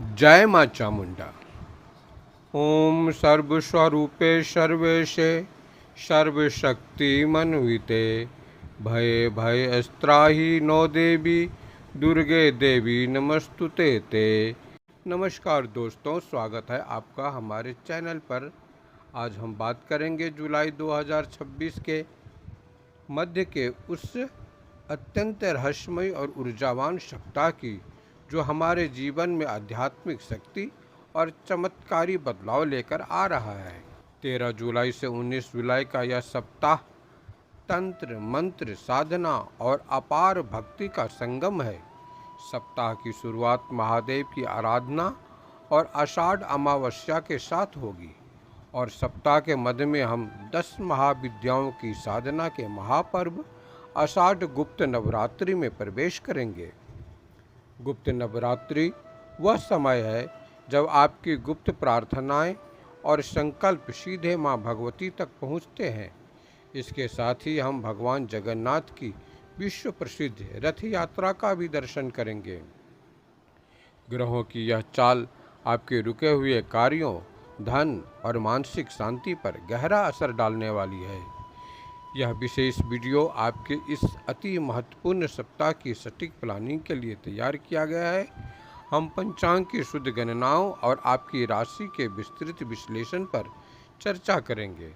जय माँ चामुंडा। ओम सर्वस्वरूपे सर्वेशे सर्वशक्तिमन्विते भये भयस्त्राहि नो देवी दुर्गे देवी नमस्तुते ते। नमस्कार दोस्तों, स्वागत है आपका हमारे चैनल पर। आज हम बात करेंगे जुलाई 2026 के मध्य के उस अत्यंत रहस्यमय और ऊर्जावान सप्ताह की जो हमारे जीवन में आध्यात्मिक शक्ति और चमत्कारी बदलाव लेकर आ रहा है। 13 जुलाई से 19 जुलाई का यह सप्ताह तंत्र मंत्र साधना और अपार भक्ति का संगम है। सप्ताह की शुरुआत महादेव की आराधना और आषाढ़ अमावस्या के साथ होगी और सप्ताह के मध्य में हम 10 महाविद्याओं की साधना के महापर्व आषाढ़ गुप्त नवरात्रि में प्रवेश करेंगे। गुप्त नवरात्रि वह समय है जब आपकी गुप्त प्रार्थनाएं और संकल्प सीधे मां भगवती तक पहुंचते हैं। इसके साथ ही हम भगवान जगन्नाथ की विश्व प्रसिद्ध रथ यात्रा का भी दर्शन करेंगे। ग्रहों की यह चाल आपके रुके हुए कार्यों, धन और मानसिक शांति पर गहरा असर डालने वाली है। यह विशेष वीडियो आपके इस अति महत्वपूर्ण सप्ताह की सटीक प्लानिंग के लिए तैयार किया गया है। हम पंचांग की शुद्ध गणनाओं और आपकी राशि के विस्तृत विश्लेषण पर चर्चा करेंगे।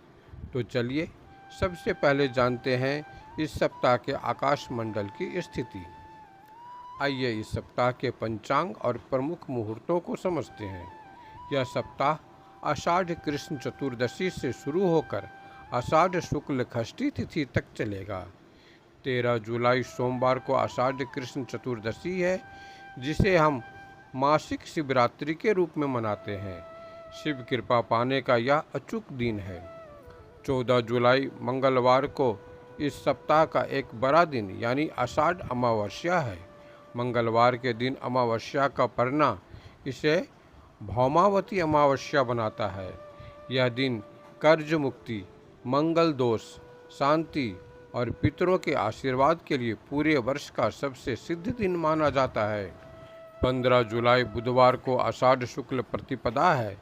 तो चलिए सबसे पहले जानते हैं इस सप्ताह के आकाश मंडल की स्थिति। आइए इस सप्ताह के पंचांग और प्रमुख मुहूर्तों को समझते हैं। यह सप्ताह आषाढ़ कृष्ण चतुर्दशी से शुरू होकर आषाढ़ शुक्ल षष्ठी तिथि तक चलेगा। 13 जुलाई सोमवार को आषाढ़ कृष्ण चतुर्दशी है, जिसे हम मासिक शिवरात्रि के रूप में मनाते हैं। शिव कृपा पाने का यह अचूक दिन है। 14 जुलाई मंगलवार को इस सप्ताह का एक बड़ा दिन यानी आषाढ़ अमावस्या है। मंगलवार के दिन अमावस्या का पड़ना इसे भौमावती अमावस्या बनाता है। यह दिन कर्ज मुक्ति, मंगल दोष, शांति और पितरों के आशीर्वाद के लिए पूरे वर्ष का सबसे सिद्ध दिन माना जाता है। 15 जुलाई बुधवार को आषाढ़ शुक्ल प्रतिपदा है।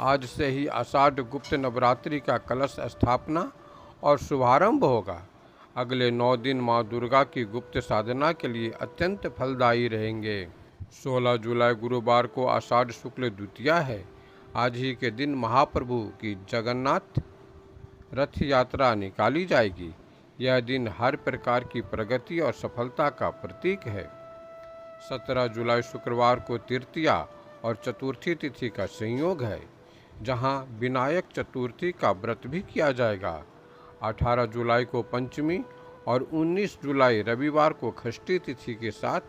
आज से ही आषाढ़ गुप्त नवरात्रि का कलश स्थापना और शुभारंभ होगा। अगले 9 दिन माँ दुर्गा की गुप्त साधना के लिए अत्यंत फलदायी रहेंगे। 16 जुलाई गुरुवार को आषाढ़ शुक्ल द्वितीया है। आज ही के दिन महाप्रभु की जगन्नाथ रथ यात्रा निकाली जाएगी। यह दिन हर प्रकार की प्रगति और सफलता का प्रतीक है। 17 जुलाई शुक्रवार को तृतीया और चतुर्थी तिथि का संयोग है, जहां विनायक चतुर्थी का व्रत भी किया जाएगा। 18 जुलाई को पंचमी और 19 जुलाई रविवार को षष्ठी तिथि के साथ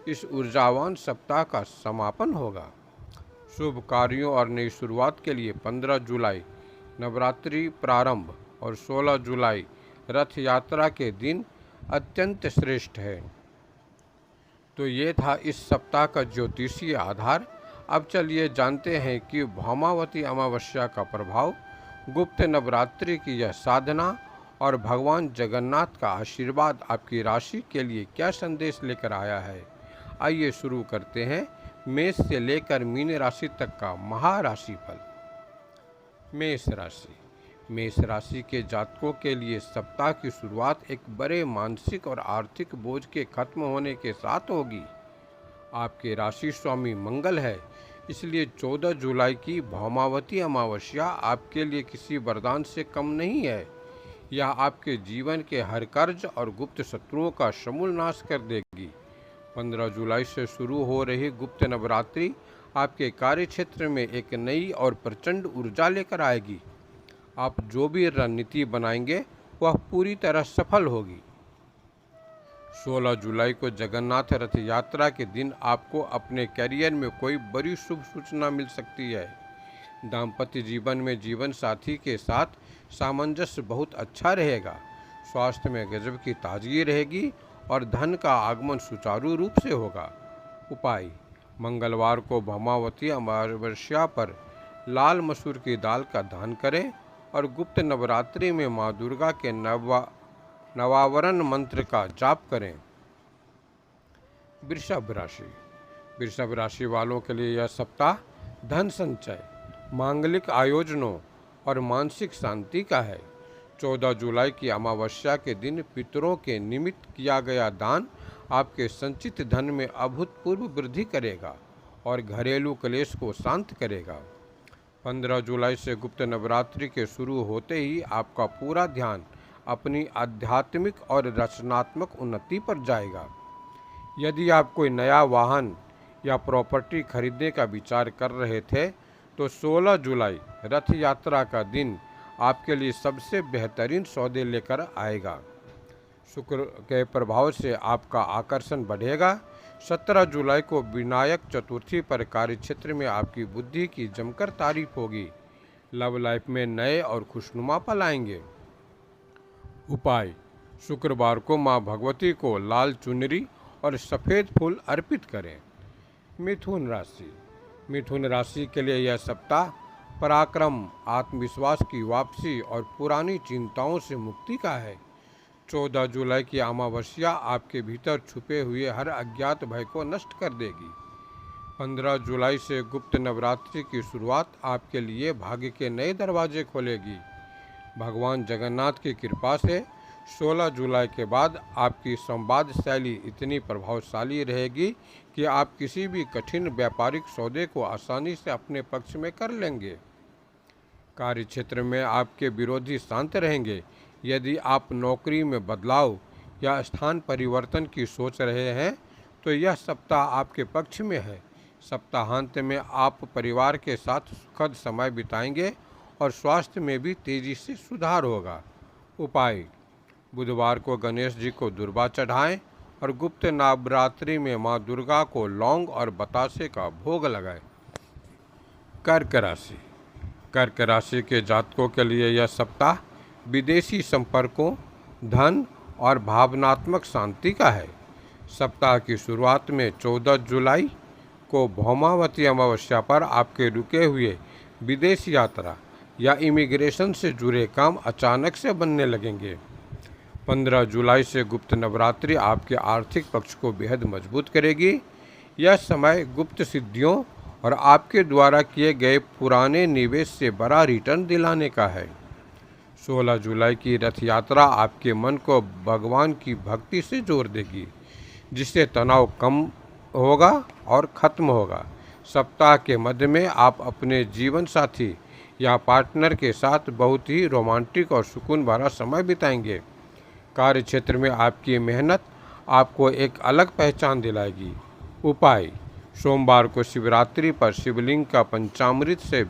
इस ऊर्जावान सप्ताह का समापन होगा। शुभ कार्यों और नई शुरुआत के लिए 15 जुलाई नवरात्रि प्रारंभ और 16 जुलाई रथ यात्रा के दिन अत्यंत श्रेष्ठ है। तो ये था इस सप्ताह का ज्योतिषीय आधार। अब चलिए जानते हैं कि भौमावती अमावस्या का प्रभाव, गुप्त नवरात्रि की यह साधना और भगवान जगन्नाथ का आशीर्वाद आपकी राशि के लिए क्या संदेश लेकर आया है। आइए शुरू करते हैं मेष से लेकर मीन राशि तक का महाराशिफल। मेष राशि। मेष राशि के जातकों के लिए सप्ताह की शुरुआत एक बड़े मानसिक और आर्थिक बोझ के खत्म होने के साथ होगी। आपके राशि स्वामी मंगल है, इसलिए 14 जुलाई की भौमावती अमावस्या आपके लिए किसी वरदान से कम नहीं है। यह आपके जीवन के हर कर्ज और गुप्त शत्रुओं का समूल नाश कर देगी। 15 जुलाई से शुरू हो रही गुप्त नवरात्रि आपके कार्य क्षेत्र में एक नई और प्रचंड ऊर्जा लेकर आएगी। आप जो भी रणनीति बनाएंगे वह पूरी तरह सफल होगी। 16 जुलाई को जगन्नाथ रथ यात्रा के दिन आपको अपने करियर में कोई बड़ी शुभ सूचना मिल सकती है। दाम्पत्य जीवन में जीवन साथी के साथ सामंजस्य बहुत अच्छा रहेगा। स्वास्थ्य में गजब की ताजगी रहेगी और धन का आगमन सुचारू रूप से होगा। उपाय: मंगलवार को भौमावती अमावस्या पर लाल मसूर की दाल का दान करें और गुप्त नवरात्रि में माँ दुर्गा के नवावरण मंत्र का जाप करें। वृषभ राशि। वृषभ राशि वालों के लिए यह सप्ताह धन संचय, मांगलिक आयोजनों और मानसिक शांति का है। 14 जुलाई की अमावस्या के दिन पितरों के निमित्त किया गया दान आपके संचित धन में अभूतपूर्व वृद्धि करेगा और घरेलू क्लेश को शांत करेगा। 15 जुलाई से गुप्त नवरात्रि के शुरू होते ही आपका पूरा ध्यान अपनी आध्यात्मिक और रचनात्मक उन्नति पर जाएगा। यदि आप कोई नया वाहन या प्रॉपर्टी खरीदने का विचार कर रहे थे तो 16 जुलाई रथ यात्रा का दिन आपके लिए सबसे बेहतरीन सौदे लेकर आएगा। शुक्र के प्रभाव से आपका आकर्षण बढ़ेगा। 17 जुलाई को विनायक चतुर्थी पर कार्यक्षेत्र में आपकी बुद्धि की जमकर तारीफ होगी। लव लाइफ में नए और खुशनुमा पल आएंगे। उपाय: शुक्रवार को मां भगवती को लाल चुनरी और सफ़ेद फूल अर्पित करें। मिथुन राशि। मिथुन राशि के लिए यह सप्ताह पराक्रम, आत्मविश्वास की वापसी और पुरानी चिंताओं से मुक्ति का है। 14 जुलाई की अमावस्या आपके भीतर छुपे हुए हर अज्ञात भय को नष्ट कर देगी। 15 जुलाई से गुप्त नवरात्रि की शुरुआत आपके लिए भाग्य के नए दरवाजे खोलेगी। भगवान जगन्नाथ की कृपा से 16 जुलाई के बाद आपकी संवाद शैली इतनी प्रभावशाली रहेगी कि आप किसी भी कठिन व्यापारिक सौदे को आसानी से अपने पक्ष में कर लेंगे। कार्यक्षेत्र में आपके विरोधी शांत रहेंगे। यदि आप नौकरी में बदलाव या स्थान परिवर्तन की सोच रहे हैं तो यह सप्ताह आपके पक्ष में है। सप्ताहांत में आप परिवार के साथ सुखद समय बिताएंगे और स्वास्थ्य में भी तेजी से सुधार होगा। उपाय: बुधवार को गणेश जी को दुर्वा चढ़ाएं और गुप्त नवरात्रि में मां दुर्गा को लौंग और बतासे का भोग लगाएं। कर्क राशि। कर्क राशि के जातकों के लिए यह सप्ताह विदेशी संपर्कों, धन और भावनात्मक शांति का है। सप्ताह की शुरुआत में 14 जुलाई को भौमावती अमावस्या पर आपके रुके हुए विदेश यात्रा या इमिग्रेशन से जुड़े काम अचानक से बनने लगेंगे। 15 जुलाई से गुप्त नवरात्रि आपके आर्थिक पक्ष को बेहद मजबूत करेगी। यह समय गुप्त सिद्धियों और आपके द्वारा किए गए पुराने निवेश से बड़ा रिटर्न दिलाने का है। 16 जुलाई की रथ यात्रा आपके मन को भगवान की भक्ति से जोड़ देगी, जिससे तनाव कम होगा और ख़त्म होगा। सप्ताह के मध्य में आप अपने जीवन साथी या पार्टनर के साथ बहुत ही रोमांटिक और सुकून भरा समय बिताएंगे। कार्य क्षेत्र में आपकी मेहनत आपको एक अलग पहचान दिलाएगी। उपाय: सोमवार को शिवरात्रि पर शिवलिंग का पंचामृत से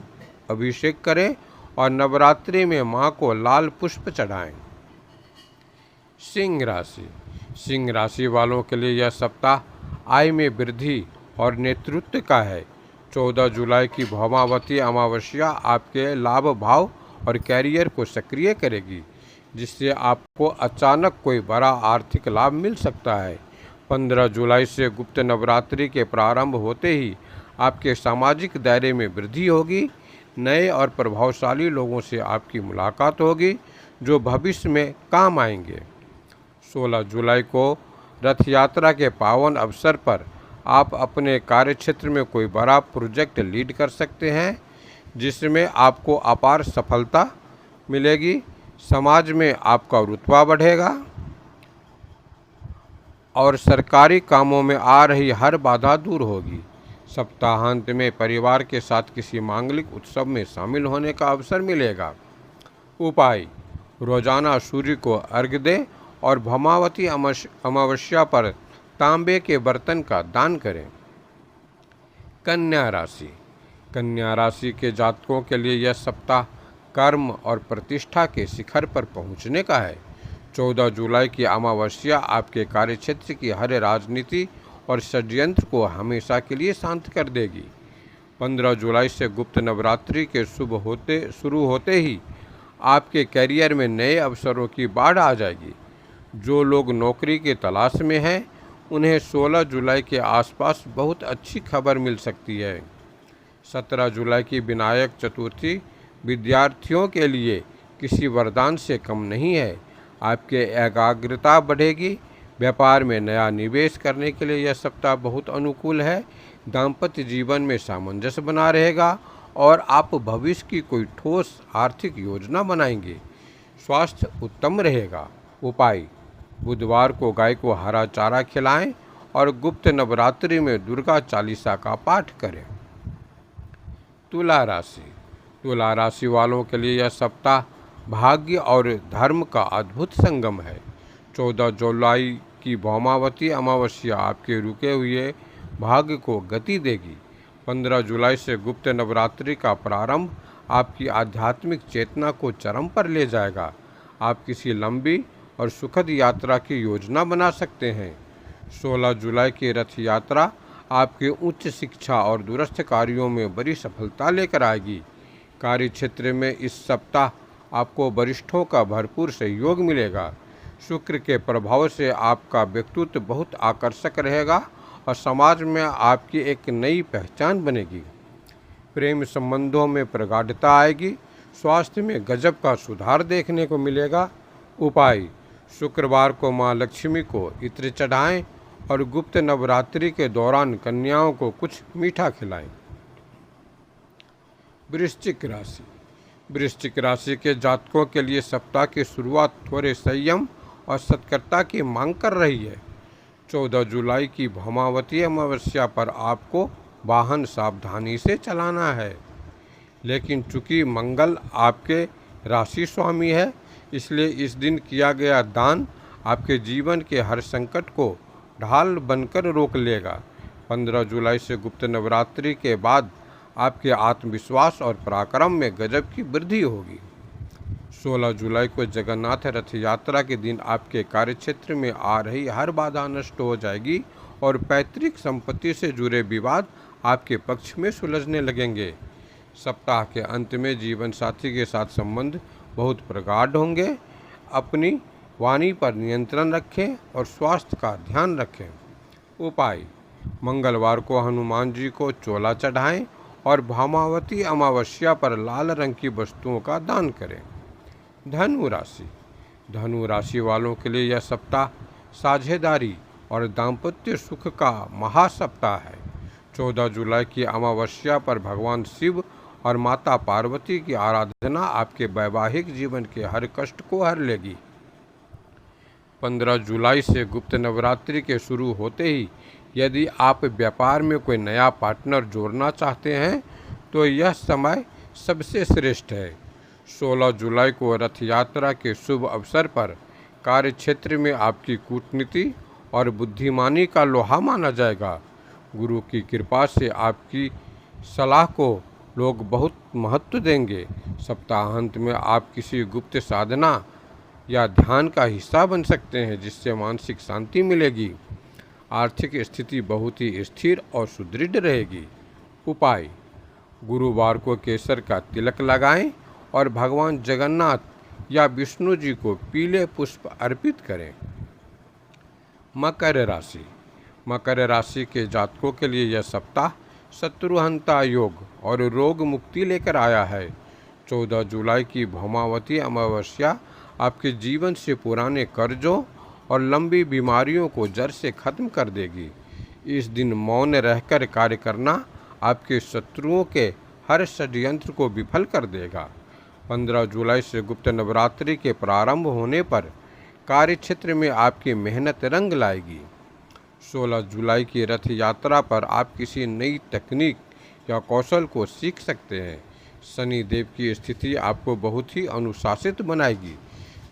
अभिषेक करें और नवरात्रि में मां को लाल पुष्प चढ़ाएं। सिंह राशि। सिंह राशि वालों के लिए यह सप्ताह आय में वृद्धि और नेतृत्व का है। 14 जुलाई की भौमावती अमावस्या आपके लाभ भाव और कैरियर को सक्रिय करेगी, जिससे आपको अचानक कोई बड़ा आर्थिक लाभ मिल सकता है। 15 जुलाई से गुप्त नवरात्रि के प्रारंभ होते ही आपके सामाजिक दायरे में वृद्धि होगी। नए और प्रभावशाली लोगों से आपकी मुलाकात होगी जो भविष्य में काम आएंगे। 16 जुलाई को रथ यात्रा के पावन अवसर पर आप अपने कार्यक्षेत्र में कोई बड़ा प्रोजेक्ट लीड कर सकते हैं, जिसमें आपको अपार सफलता मिलेगी। समाज में आपका रुतबा बढ़ेगा और सरकारी कामों में आ रही हर बाधा दूर होगी। सप्ताहांत में परिवार के साथ किसी मांगलिक उत्सव में शामिल होने का अवसर मिलेगा। उपाय: रोजाना सूर्य को अर्घ्य दें और भौमावती अमावस्या पर तांबे के बर्तन का दान करें। कन्या राशि। कन्या राशि के जातकों के लिए यह सप्ताह कर्म और प्रतिष्ठा के शिखर पर पहुंचने का है। 14 जुलाई की अमावस्या आपके कार्यक्षेत्र की हर राजनीति और षड्यंत्र को हमेशा के लिए शांत कर देगी। 15 जुलाई से गुप्त नवरात्रि के शुरू होते ही आपके करियर में नए अवसरों की बाढ़ आ जाएगी। जो लोग नौकरी की तलाश में हैं, उन्हें 16 जुलाई के आसपास बहुत अच्छी खबर मिल सकती है। 17 जुलाई की विनायक चतुर्थी विद्यार्थियों के लिए किसी वरदान से कम नहीं है। आपके एकाग्रता बढ़ेगी। व्यापार में नया निवेश करने के लिए यह सप्ताह बहुत अनुकूल है। दाम्पत्य जीवन में सामंजस्य बना रहेगा और आप भविष्य की कोई ठोस आर्थिक योजना बनाएंगे। स्वास्थ्य उत्तम रहेगा। उपाय: बुधवार को गाय को हरा चारा खिलाएं और गुप्त नवरात्रि में दुर्गा चालीसा का पाठ करें। तुला राशि। तुला राशि वालों के लिए यह सप्ताह भाग्य और धर्म का अद्भुत संगम है। 14 जुलाई की भौमावती अमावस्या आपके रुके हुए भाग्य को गति देगी। 15 जुलाई से गुप्त नवरात्रि का प्रारंभ आपकी आध्यात्मिक चेतना को चरम पर ले जाएगा। आप किसी लंबी और सुखद यात्रा की योजना बना सकते हैं। 16 जुलाई की रथ यात्रा आपके उच्च शिक्षा और दूरस्थ कार्यों में बड़ी सफलता लेकर आएगी। कार्य क्षेत्र में इस सप्ताह आपको वरिष्ठों का भरपूर सहयोग मिलेगा। शुक्र के प्रभाव से आपका व्यक्तित्व बहुत आकर्षक रहेगा और समाज में आपकी एक नई पहचान बनेगी। प्रेम संबंधों में प्रगाढ़ता आएगी। स्वास्थ्य में गजब का सुधार देखने को मिलेगा। उपाय: शुक्रवार को माँ लक्ष्मी को इत्र चढ़ाएं और गुप्त नवरात्रि के दौरान कन्याओं को कुछ मीठा खिलाएं। वृश्चिक राशि। वृश्चिक राशि के जातकों के लिए सप्ताह की शुरुआत थोड़े संयम और सतर्कता की मांग कर रही है। 14 जुलाई की भौमावती अमावस्या पर आपको वाहन सावधानी से चलाना है, लेकिन चूंकि मंगल आपके राशि स्वामी है, इसलिए इस दिन किया गया दान आपके जीवन के हर संकट को ढाल बनकर रोक लेगा। 15 जुलाई से गुप्त नवरात्रि के बाद आपके आत्मविश्वास और पराक्रम में गजब की वृद्धि होगी। 16 जुलाई को जगन्नाथ रथ यात्रा के दिन आपके कार्यक्षेत्र में आ रही हर बाधा नष्ट हो जाएगी और पैतृक संपत्ति से जुड़े विवाद आपके पक्ष में सुलझने लगेंगे। सप्ताह के अंत में जीवन साथी के साथ संबंध बहुत प्रगाढ़ होंगे। अपनी वाणी पर नियंत्रण रखें और स्वास्थ्य का ध्यान रखें। उपाय: मंगलवार को हनुमान जी को चोला चढ़ाएं और भौमावती अमावस्या पर लाल रंग की वस्तुओं का दान करें। धनु राशि। धनु राशि वालों के लिए यह सप्ताह साझेदारी और दाम्पत्य सुख का महासप्ताह है। 14 जुलाई की अमावस्या पर भगवान शिव और माता पार्वती की आराधना आपके वैवाहिक जीवन के हर कष्ट को हर लेगी। 15 जुलाई से गुप्त नवरात्रि के शुरू होते ही यदि आप व्यापार में कोई नया पार्टनर जोड़ना चाहते हैं तो यह समय सबसे श्रेष्ठ है। 16 जुलाई को रथ यात्रा के शुभ अवसर पर कार्यक्षेत्र में आपकी कूटनीति और बुद्धिमानी का लोहा माना जाएगा। गुरु की कृपा से आपकी सलाह को लोग बहुत महत्व देंगे। सप्ताहांत में आप किसी गुप्त साधना या ध्यान का हिस्सा बन सकते हैं, जिससे मानसिक शांति मिलेगी। आर्थिक स्थिति बहुत ही स्थिर और सुदृढ़ रहेगी। उपाय: गुरुवार को केसर का तिलक लगाएं और भगवान जगन्नाथ या विष्णु जी को पीले पुष्प अर्पित करें। मकर राशि। मकर राशि के जातकों के लिए यह सप्ताह शत्रुहंता योग और रोग मुक्ति लेकर आया है। 14 जुलाई की भौमावती अमावस्या आपके जीवन से पुराने कर्जों और लंबी बीमारियों को जड़ से खत्म कर देगी। इस दिन मौन रहकर कार्य करना आपके शत्रुओं के हर षड्यंत्र को विफल कर देगा। 15 जुलाई से गुप्त नवरात्रि के प्रारंभ होने पर कार्यक्षेत्र में आपकी मेहनत रंग लाएगी। 16 जुलाई की रथ यात्रा पर आप किसी नई तकनीक या कौशल को सीख सकते हैं। शनि देव की स्थिति आपको बहुत ही अनुशासित बनाएगी,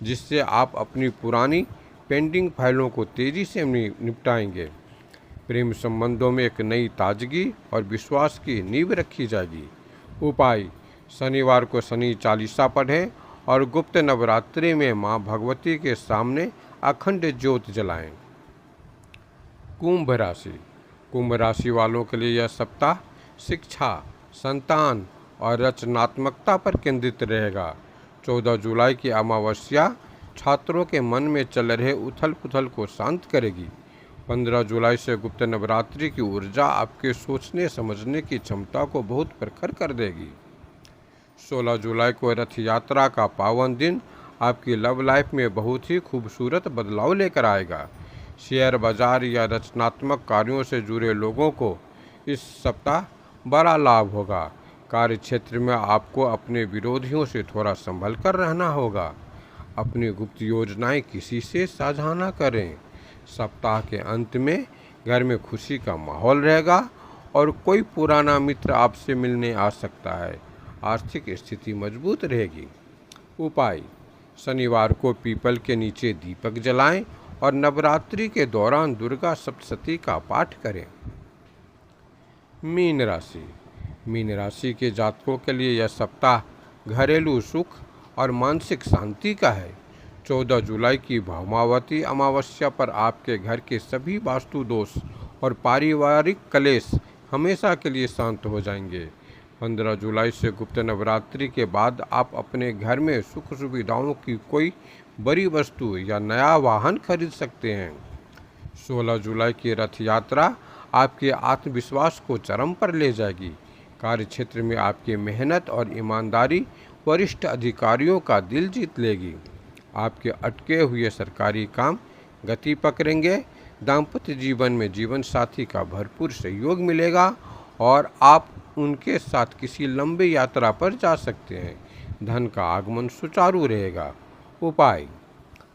जिससे आप अपनी पुरानी पेंडिंग फाइलों को तेज़ी से निपटाएंगे। प्रेम संबंधों में एक नई ताजगी और विश्वास की नींव रखी जाएगी। उपाय: शनिवार को शनि चालीसा पढ़ें और गुप्त नवरात्रि में माँ भगवती के सामने अखंड ज्योत जलाएं। कुंभ राशि। कुंभ राशि वालों के लिए यह सप्ताह शिक्षा, संतान और रचनात्मकता पर केंद्रित रहेगा। 14 जुलाई की अमावस्या छात्रों के मन में चल रहे उथल पुथल को शांत करेगी। 15 जुलाई से गुप्त नवरात्रि की ऊर्जा आपके सोचने समझने की क्षमता को बहुत प्रखर कर देगी। 16 जुलाई को रथ यात्रा का पावन दिन आपकी लव लाइफ में बहुत ही खूबसूरत बदलाव लेकर आएगा। शेयर बाजार या रचनात्मक कार्यों से जुड़े लोगों को इस सप्ताह बड़ा लाभ होगा। कार्य क्षेत्र में आपको अपने विरोधियों से थोड़ा संभल कर रहना होगा। अपनी गुप्त योजनाएं किसी से साझा न करें। सप्ताह के अंत में घर में खुशी का माहौल रहेगा और कोई पुराना मित्र आपसे मिलने आ सकता है। आर्थिक स्थिति मजबूत रहेगी। उपाय: शनिवार को पीपल के नीचे दीपक जलाएं और नवरात्रि के दौरान दुर्गा सप्तशती का पाठ करें। मीन राशि: मीन राशि के जातकों के लिए यह सप्ताह घरेलू सुख और मानसिक शांति का है। 14 जुलाई की भौमावती अमावस्या पर आपके घर के सभी वास्तु दोष और पारिवारिक कलेश हमेशा के लिए शांत हो जाएंगे। 15 जुलाई से गुप्त नवरात्रि के बाद आप अपने घर में सुख सुविधाओं की कोई बड़ी वस्तु या नया वाहन खरीद सकते हैं। 16 जुलाई की रथ यात्रा आपके आत्मविश्वास को चरम पर ले जाएगी। कार्य क्षेत्र में आपकी मेहनत और ईमानदारी वरिष्ठ अधिकारियों का दिल जीत लेगी। आपके अटके हुए सरकारी काम गति पकड़ेंगे। दाम्पत्य जीवन में जीवन साथी का भरपूर सहयोग मिलेगा और आप उनके साथ किसी लंबी यात्रा पर जा सकते हैं। धन का आगमन सुचारू रहेगा। उपाय: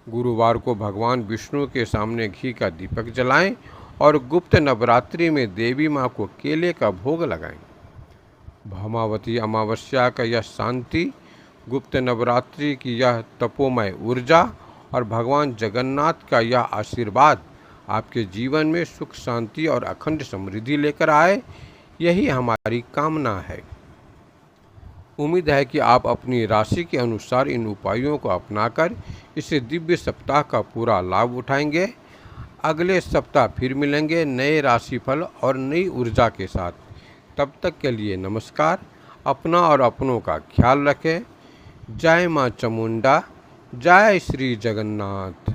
गुरुवार को भगवान विष्णु के सामने घी का दीपक जलाएं और गुप्त नवरात्रि में देवी माँ को केले का भोग लगाएं। भौमावती अमावस्या का यह शांति, गुप्त नवरात्रि की यह तपोमय ऊर्जा और भगवान जगन्नाथ का यह आशीर्वाद आपके जीवन में सुख शांति और अखंड समृद्धि लेकर आए, यही हमारी कामना है। उम्मीद है कि आप अपनी राशि के अनुसार इन उपायों को अपनाकर इस दिव्य सप्ताह का पूरा लाभ उठाएंगे। अगले सप्ताह फिर मिलेंगे नए राशिफल और नई ऊर्जा के साथ। तब तक के लिए नमस्कार। अपना और अपनों का ख्याल रखें। जय मां चामुंडा, जय श्री जगन्नाथ।